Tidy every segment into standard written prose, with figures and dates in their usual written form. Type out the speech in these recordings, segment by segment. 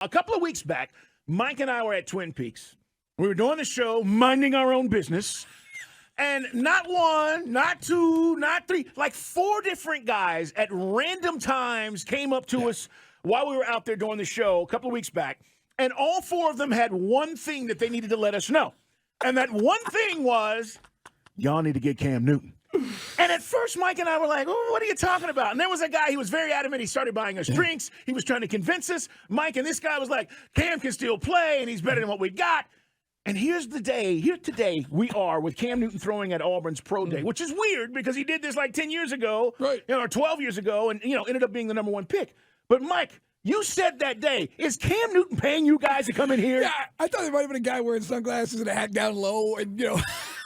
A couple of weeks back, Mike and I were at Twin Peaks. We were doing the show, minding our own business. And not one, not two, not three, like 4 different guys at random times came up to us while we were out there doing the show a couple of weeks back. And all 4 of them had one thing that they needed to let us know. And that one thing was, y'all need to get Cam Newton. And at first, Mike and I were like, oh, what are you talking about? And there was a guy, he was very adamant. He started buying us drinks. He was trying to convince us. Mike and this guy was like, Cam can still play, and he's better than what we got. And here's the day. Here today we are with Cam Newton throwing at Auburn's Pro Day, which is weird because he did this like 10 years ago, right? Or 12 years ago, and ended up being the number 1 pick. But Mike, you said that day, is Cam Newton paying you guys to come in here? Yeah, I thought there might have been a guy wearing sunglasses and a hat down low, and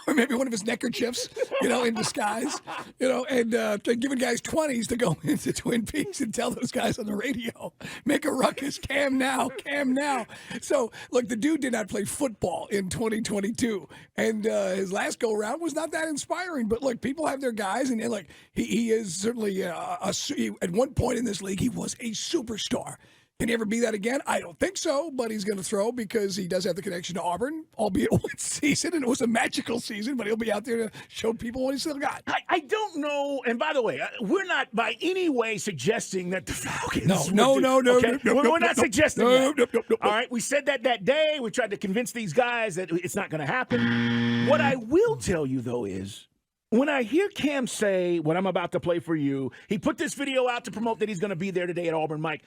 or maybe one of his neckerchiefs, in disguise, and giving guys 20s to go into Twin Peaks and tell those guys on the radio, make a ruckus, Cam now, Cam now. So, look, the dude did not play football in 2022, and his last go-around was not that inspiring. But, look, people have their guys, and look, he is certainly, at one point in this league, he was a superstar. Can he ever be that again? I don't think so, but he's going to throw because he does have the connection to Auburn, albeit one season, and it was a magical season, but he'll be out there to show people what he's still got. I don't know, and by the way, we're not by any way suggesting that the Falcons... No. We're not suggesting that. All right, we said that day. We tried to convince these guys that it's not going to happen. What I will tell you, though, is... when I hear Cam say, what I'm about to play for you, he put this video out to promote that he's going to be there today at Auburn, Mike.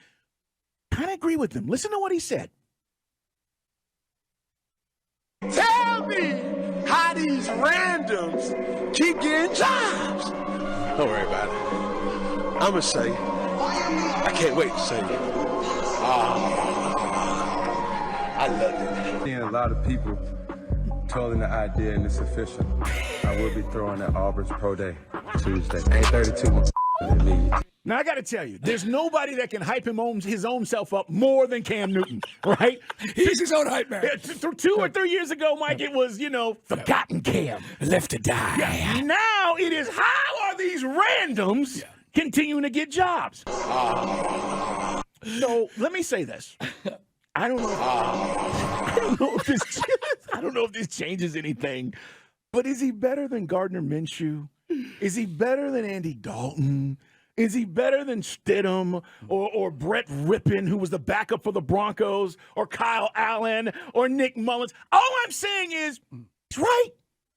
Kind of agree with him. Listen to what he said. Tell me how these randoms keep getting jobs. Don't worry about it. I'm going to say, I can't wait to say it. I love it. Seeing a lot of people tolling the idea, and it's official. I will be throwing at Auburn's Pro Day Tuesday. Ain't 32 in the league. Now, I got to tell you, there's nobody that can hype his own self up more than Cam Newton, right? He's his own hype man. 2 or 3 years ago, Mike, it was, forgotten Cam. Left to die. Yeah. Now it is, how are these randoms continuing to get jobs? So let me say this. I don't know if this changes anything, but is he better than Gardner Minshew? Is he better than Andy Dalton? Is he better than Stidham or Brett Rippon, who was the backup for the Broncos, or Kyle Allen or Nick Mullins? All I'm saying is, it's right.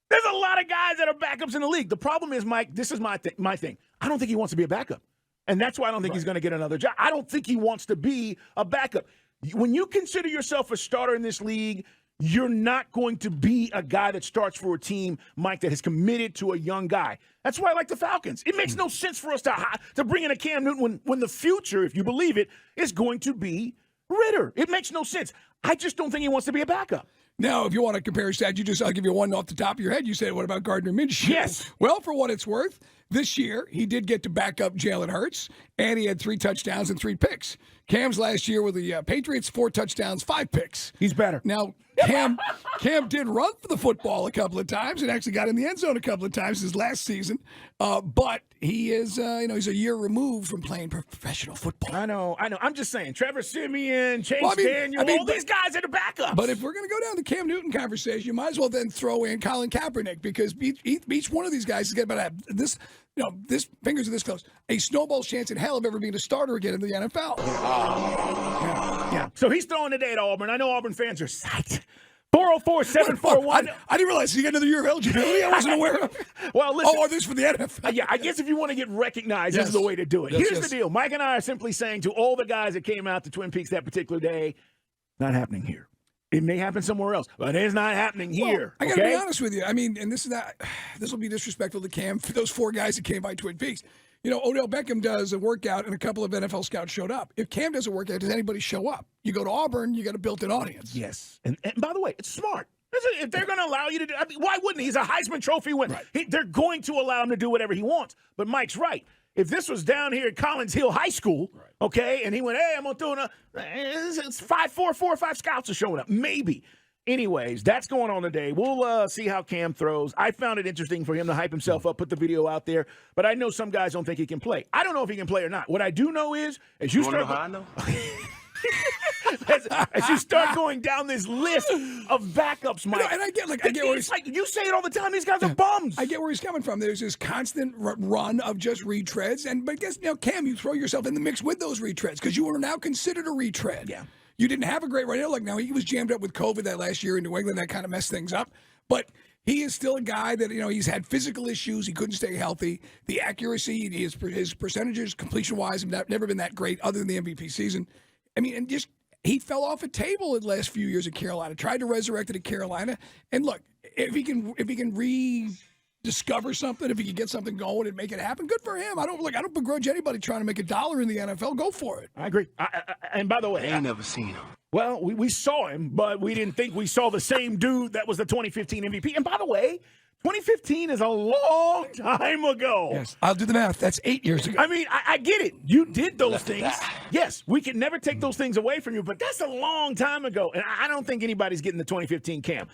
There's a lot of guys that are backups in the league. The problem is, Mike, this is my thing. I don't think he wants to be a backup. And that's why I don't think he's going to get another job. I don't think he wants to be a backup. When you consider yourself a starter in this league, you're not going to be a guy that starts for a team, Mike, that has committed to a young guy. That's why I like the Falcons. It makes no sense for us to bring in a Cam Newton when the future, if you believe it, is going to be Ritter. It makes no sense. I just don't think he wants to be a backup. Now, if you want to compare stats, I'll give you one off the top of your head. You said, what about Gardner Minshew? Yes. Well, for what it's worth, this year he did get to back up Jalen Hurts, and he had 3 touchdowns and 3 picks. Cam's last year with the Patriots, 4 touchdowns, 5 picks. He's better. Now, Cam did run for the football a couple of times and actually got in the end zone a couple of times his last season. But he is, he's a year removed from playing professional football. I know. I'm just saying, Trevor Siemian, Chase Daniel, all these guys are the backups. But if we're going to go down the Cam Newton conversation, you might as well then throw in Colin Kaepernick, because each one of these guys is getting about this. This fingers are this close. A snowball's chance in hell of ever being a starter again in the NFL. Yeah. So he's throwing today at Auburn. I know Auburn fans are psyched. 404-741. I didn't realize he got another year of eligibility. I wasn't aware of. Well, listen. Oh, this for the NFL. Yeah, I guess if you want to get recognized, this is the way to do it. Here's the deal. Mike and I are simply saying to all the guys that came out to Twin Peaks that particular day, not happening here. It may happen somewhere else, but it's not happening here. I got to be honest with you. I mean, and this will be disrespectful to Cam, for those 4 guys that came by Twin Peaks. Odell Beckham does a workout, and a couple of NFL scouts showed up. If Cam does a workout, does anybody show up? You go to Auburn, you got a built-in audience. Yes. And by the way, it's smart. If they're going to allow you to do it, why wouldn't he? He's a Heisman Trophy winner. Right. They're going to allow him to do whatever he wants. But Mike's right. If this was down here at Collins Hill High School, okay, and he went, hey, I'm going to do it's 4 or 5 scouts are showing up. Maybe. Anyways, that's going on today. We'll see how Cam throws. I found it interesting for him to hype himself up, put the video out there. But I know some guys don't think he can play. I don't know if he can play or not. What I do know is, as you start... know how I know? as you start going down this list of backups, Mike. And I get where it's like you say it all the time. These guys are bums. I get where he's coming from. There's this constant run of just retreads, but guess Cam, you throw yourself in the mix with those retreads because you are now considered a retread. Yeah. You didn't have a great run. Like now he was jammed up with COVID that last year in New England. That kind of messed things up. But he is still a guy that, he's had physical issues. He couldn't stay healthy. The accuracy, his percentages, completion-wise, have never been that great other than the MVP season. I mean, and just he fell off a table in the last few years at Carolina, tried to resurrect it at Carolina. And look, if he can rediscover something, if he can get something going and make it happen, good for him. I don't begrudge anybody trying to make $1 in the NFL. Go for it. I agree. And by the way, I ain't never seen him. Well, we saw him, but we didn't think we saw the same dude that was the 2015 MVP. And by the way, 2015 is a long time ago. Yes, I'll do the math. That's 8 years ago. I mean, I get it. You did those things. Yes, we can never take those things away from you, but that's a long time ago. And I don't think anybody's getting the 2015 Cam.